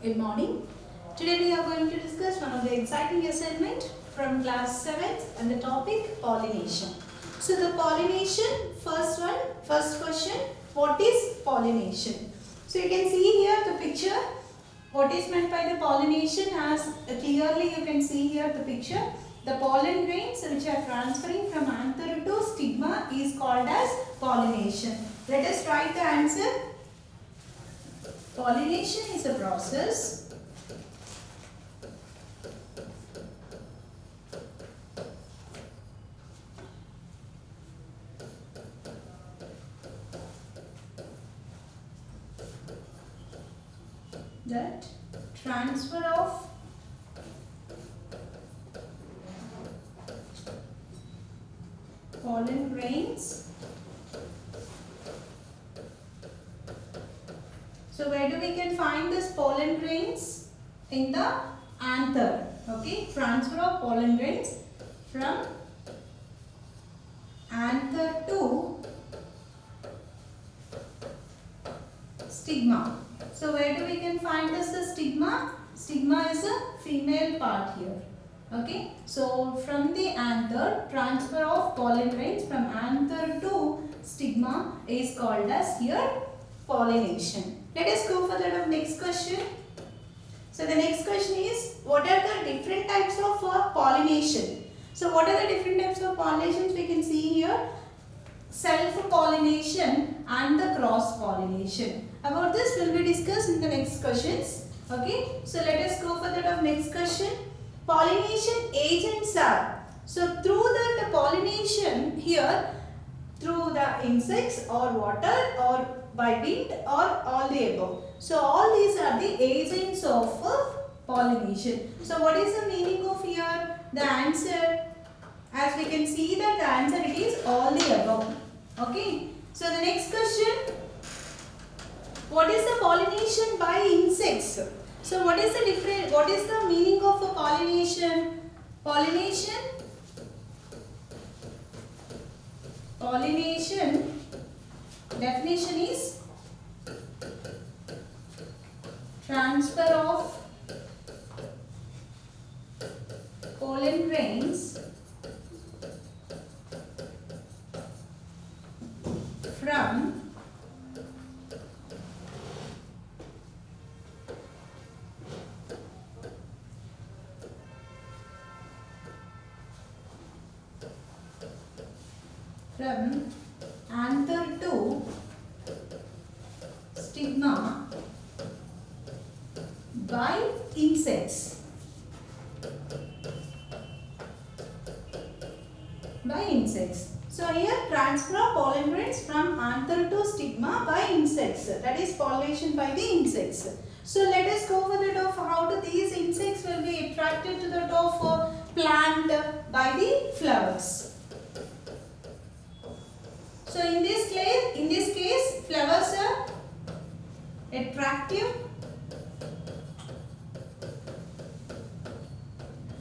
Good morning. Today we are going to discuss one of the exciting assignment from class 7th and the topic pollination. So the pollination, first question, what is pollination? So you can see here the picture. What is meant by the pollination, as clearly you can see here the picture. The pollen grains which are transferring from anther to stigma is called as pollination. Let us write the answer. Pollination is a process that transfer of pollen grains. So where do we can find this pollen grains? In the anther. Okay, transfer of pollen grains from anther to stigma. So where do we can find this the stigma? Stigma is a female part here. Okay, so from the anther, transfer of pollen grains from anther to stigma is called as here pollination. Let us go for the next question. So the next question is, what are the different types of pollination? So what are the different types of pollinations we can see here? Self-pollination and the cross-pollination. About this will be discussed in the next questions. Okay, so let us go for the next question. Pollination agents are, so through the pollination here, through the insects or water or by wind or all the above. So all these are the agents of pollination. So what is the meaning of here? The answer, as we can see that the answer it is all the above. Okay. So the next question, what is the pollination by insects? So what is the meaning of a pollination? Pollination definition is transfer of pollen grains from anther to stigma by insects. So here transfer of pollen grains from anther to stigma by insects. That is pollination by the insects. So let us go for the of how do these insects will be attracted to the of plant by the flowers. So in this case flowers are attractive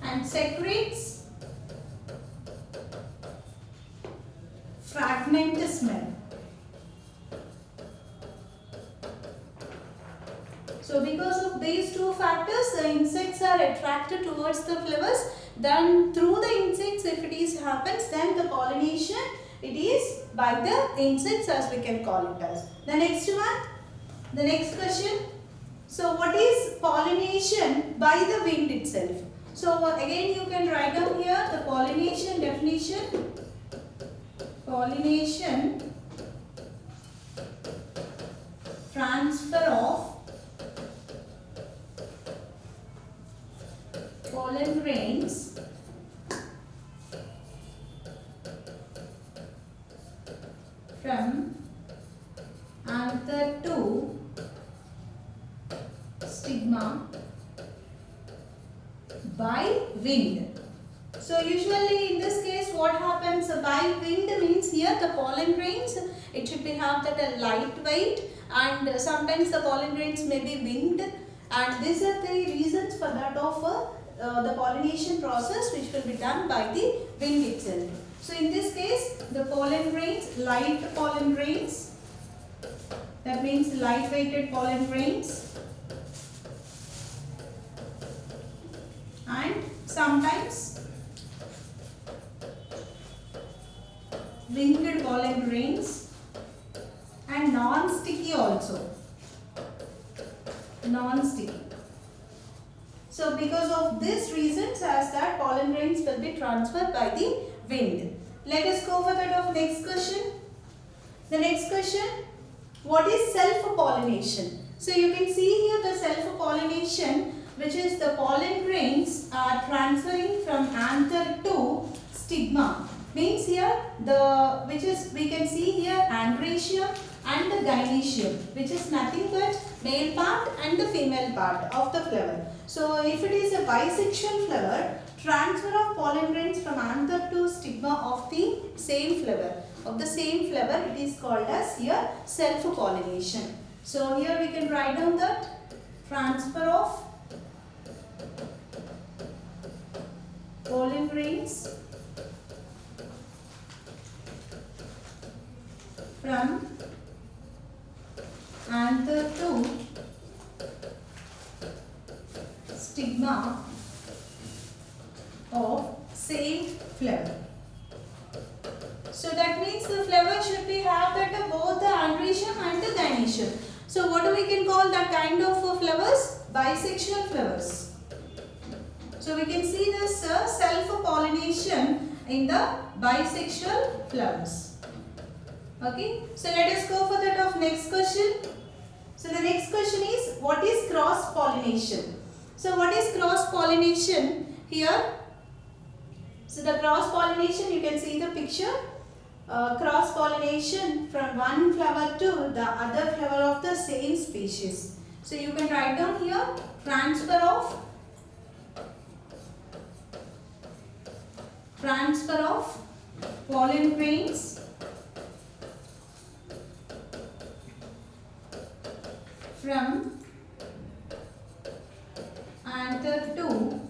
and secretes fragrant smell. So because of these two factors, the insects are attracted towards the flowers. Then through the insects, if it is happens, then the pollination it is by the insects, as we can call it as. The next one, the next question. So what is pollination by the wind itself? So again you can write down here the pollination definition. Pollination, transfer of pollen grains from anther to stigma by wind. So usually in this case what happens by wind means here the pollen grains, it should be have that a light weight, and sometimes the pollen grains may be winged, and these are the reasons for that of the pollination process which will be done by the wind itself. So in this case the pollen grains, light pollen grains, that means light weighted pollen grains sometimes winged pollen grains, and non-sticky also. Non-sticky. So because of this reasons as that pollen grains will be transferred by the wind. Let us go for that of next question. The next question, what is self-pollination? So you can see here the self-pollination, which is the pollen grains are transferring from anther to stigma. Means here the which is we can see here androecium and the gynoecium, which is nothing but male part and the female part of the flower. So if it is a bisexual flower, transfer of pollen grains from anther to stigma of the same flower. It is called as here self-pollination. So here we can write down that transfer of pollen grains from anther to stigma of same flower. So that means the flower should be have that both the androecium and the gynoecium. So what do we can call that kind of flowers? Bisexual flowers. So we can see this self-pollination in the bisexual flowers. Okay. So let us go for that of next question. So the next question is, what is cross-pollination? So what is cross-pollination here? So the cross-pollination, you can see the picture. Cross-pollination from one flower to the other flower of the same species. So you can write down here transfer of pollen grains from anther to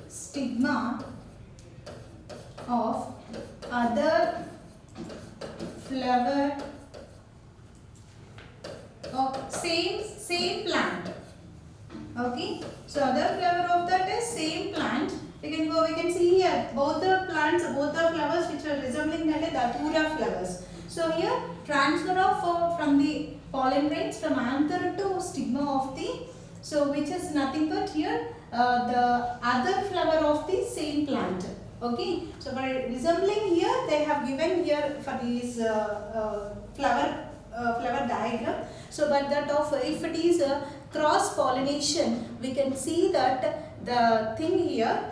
stigma of other flower of same plant. Okay, so other flower of that is same plant. We can see here both the flowers which are resembling that datura flowers. So here transfer of from the pollen grains from anther to stigma of the, so which is nothing but here the other flower of the same plant. Okay, so by resembling here they have given here for these flower diagram. So but that of if it is a cross pollination, we can see that the thing here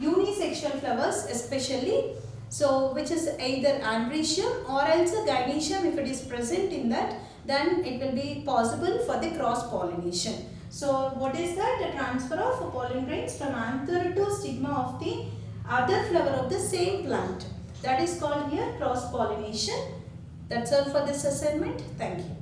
unisexual flowers especially, so which is either androecium or else a gynoecium, if it is present in that, then it will be possible for the cross pollination. So what is that? The transfer of pollen grains from anther to stigma of the other flower of the same plant. That is called here cross pollination. That's all for this assignment. Thank you.